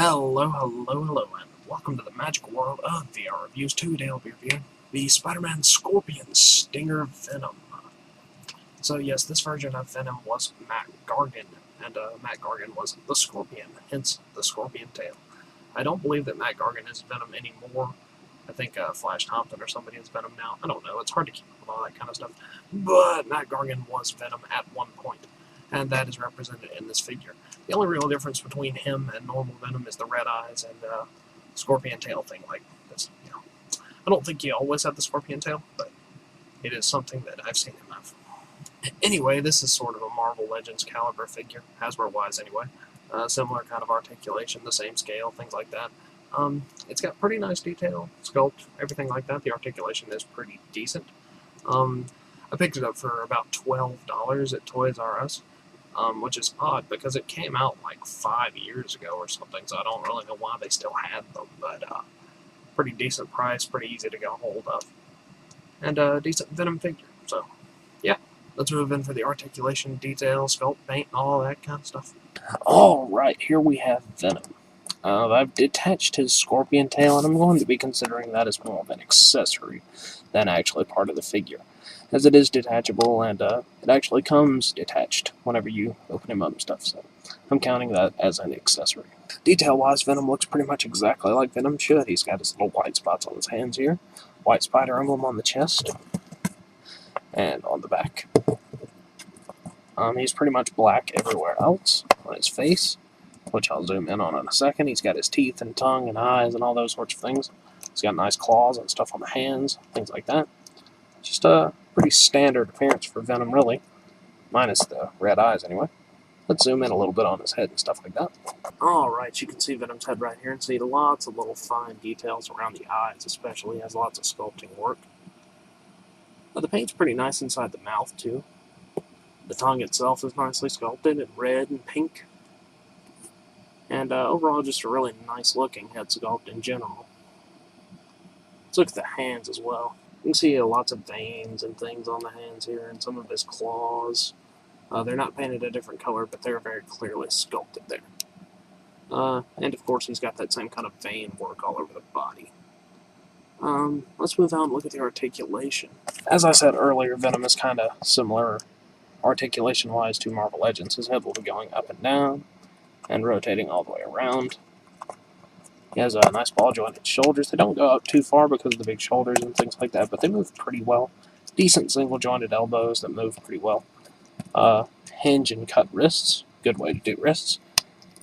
Hello, and welcome to the magic world of VR Reviews. Today I'll be reviewing the Spider-Man Scorpion Stinger Venom. So yes, this version of Venom was Matt Gargan, and Matt Gargan was the Scorpion, hence the Scorpion tail. I don't believe that Matt Gargan is Venom anymore. I think Flash Thompson or somebody is Venom now. I don't know, it's hard to keep up with all that kind of stuff. But Matt Gargan was Venom at one point, and that is represented in this figure. The only real difference between him and normal Venom is the red eyes and scorpion tail thing like this. I don't think he always had the scorpion tail, but it is something that I've seen him have. Anyway, this is sort of a Marvel Legends caliber figure, Hasbro-wise anyway. Similar kind of articulation, the same scale, things like that. It's got pretty nice detail, sculpt, everything like that. The articulation is pretty decent. I picked it up for about $12 at Toys R Us. Which is odd because it came out like 5 years ago or something, so I don't really know why they still had them, but pretty decent price, pretty easy to get a hold of, and a decent Venom figure. So yeah, let's move in for the articulation, detail, sculpt, paint, and all that kind of stuff. Alright, here we have Venom. I've detached his scorpion tail, and I'm going to be considering that as more of an accessory than actually part of the figure, as it is detachable, and it actually comes detached whenever you open him up and stuff, so I'm counting that as an accessory. Detail-wise, Venom looks pretty much exactly like Venom should. He's got his little white spots on his hands here, white spider emblem on the chest, and on the back. He's pretty much black everywhere else on his face, which I'll zoom in on a second. He's got his teeth and tongue and eyes and all those sorts of things. He's got nice claws and stuff on the hands, things like that. Just a pretty standard appearance for Venom, really. Minus the red eyes, anyway. Let's zoom in a little bit on his head and stuff like that. Alright, you can see Venom's head right here and see lots of little fine details around the eyes, especially. He has lots of sculpting work. The paint's pretty nice inside the mouth, too. The tongue itself is nicely sculpted in red and pink. And overall, just a really nice-looking head sculpt in general. Let's look at the hands as well. You can see lots of veins and things on the hands here, and some of his claws. They're not painted a different color, but they're very clearly sculpted there. And of course, he's got that same kind of vein work all over the body. Let's move on and look at the articulation. As I said earlier, Venom is kind of similar articulation-wise to Marvel Legends. His head will be going up and down, and rotating all the way around. He has nice ball-jointed shoulders. They don't go up too far because of the big shoulders and things like that, but they move pretty well. Decent single-jointed elbows that move pretty well. Hinge and cut wrists. Good way to do wrists.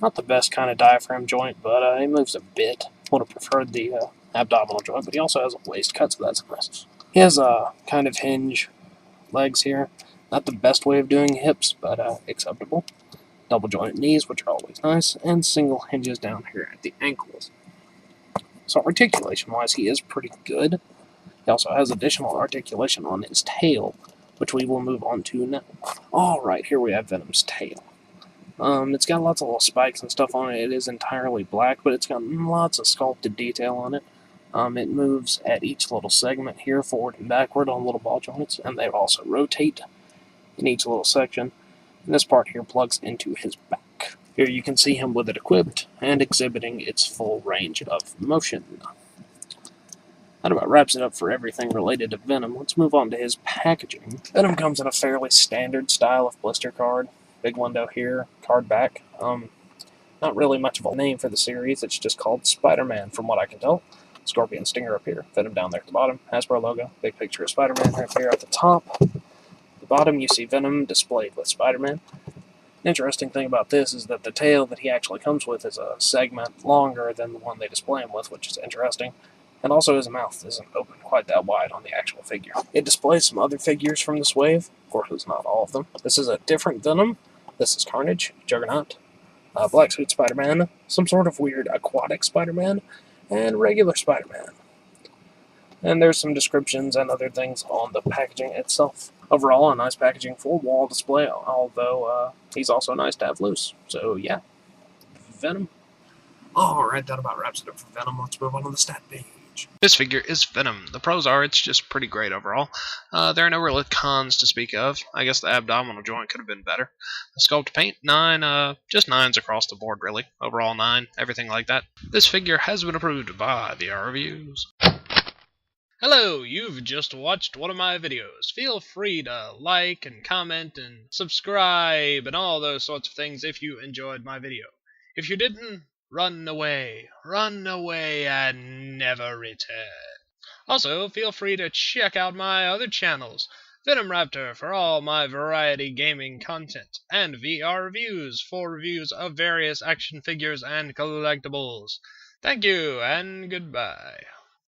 Not the best kind of diaphragm joint, but he moves a bit. Would have preferred the abdominal joint, but he also has a waist cut, so that's nice. He has kind of hinge legs here. Not the best way of doing hips, but acceptable. Double jointed knees, which are always nice, and single hinges down here at the ankles. So articulation-wise, he is pretty good. He also has additional articulation on his tail, which we will move on to now. Alright, here we have Venom's tail. It's got lots of little spikes and stuff on it. It is entirely black, but it's got lots of sculpted detail on it. It moves at each little segment here, forward and backward on little ball joints, and they also rotate in each little section. And this part here plugs into his back. Here you can see him with it equipped and exhibiting its full range of motion. That about wraps it up for everything related to Venom. Let's move on to his packaging. Venom comes in a fairly standard style of blister card. Big window here, card back. Not really much of a name for the series. It's just called Spider-Man from what I can tell. Scorpion Stinger up here, Venom down there at the bottom, Hasbro logo, big picture of Spider-Man right there at the top. Bottom you see Venom displayed with Spider-Man. The interesting thing about this is that the tail that he actually comes with is a segment longer than the one they display him with, which is interesting. And also his mouth isn't open quite that wide on the actual figure. It displays some other figures from this wave. Of course, it's not all of them. This is a different Venom. This is Carnage, Juggernaut, Black Suit Spider-Man, some sort of weird aquatic Spider-Man, and regular Spider-Man. And there's some descriptions and other things on the packaging itself. Overall, a nice packaging, full wall display, although he's also nice to have loose. So yeah, Venom. Alright, that about wraps it up for Venom. Let's move on to the stat page. This figure is Venom. The pros are it's just pretty great overall. There are no real cons to speak of. I guess the abdominal joint could have been better. The sculpt paint, 9, just 9s across the board really. Overall 9, everything like that. This figure has been approved by VR Reviews. Hello, you've just watched one of my videos. Feel free to like and comment and subscribe and all those sorts of things if you enjoyed my video. If you didn't, run away and never return. Also, feel free to check out my other channels, Venom Raptor for all my variety gaming content, and VR Reviews for reviews of various action figures and collectibles. Thank you, and goodbye.